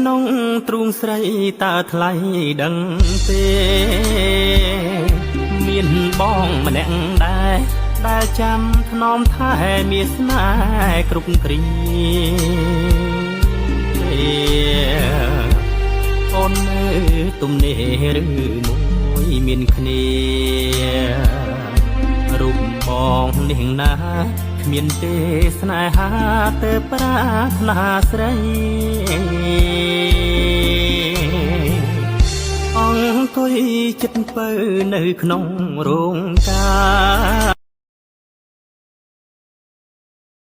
ក្នុងទ្រូងស្រីតើថ្លៃដឹងទេមានបងម្នាក់ដែរដែលចាំថ្នមថែមានស្នេហ៍គ្រប់គ្រាអូននៅទំនេរឬមួយមានគ្នារូបបងនេះណាគ្មានទេស្នេហាទៅប្រាថ្នាស្រីអង្គុយចិត្តពៅនៅក្នុងរោងការ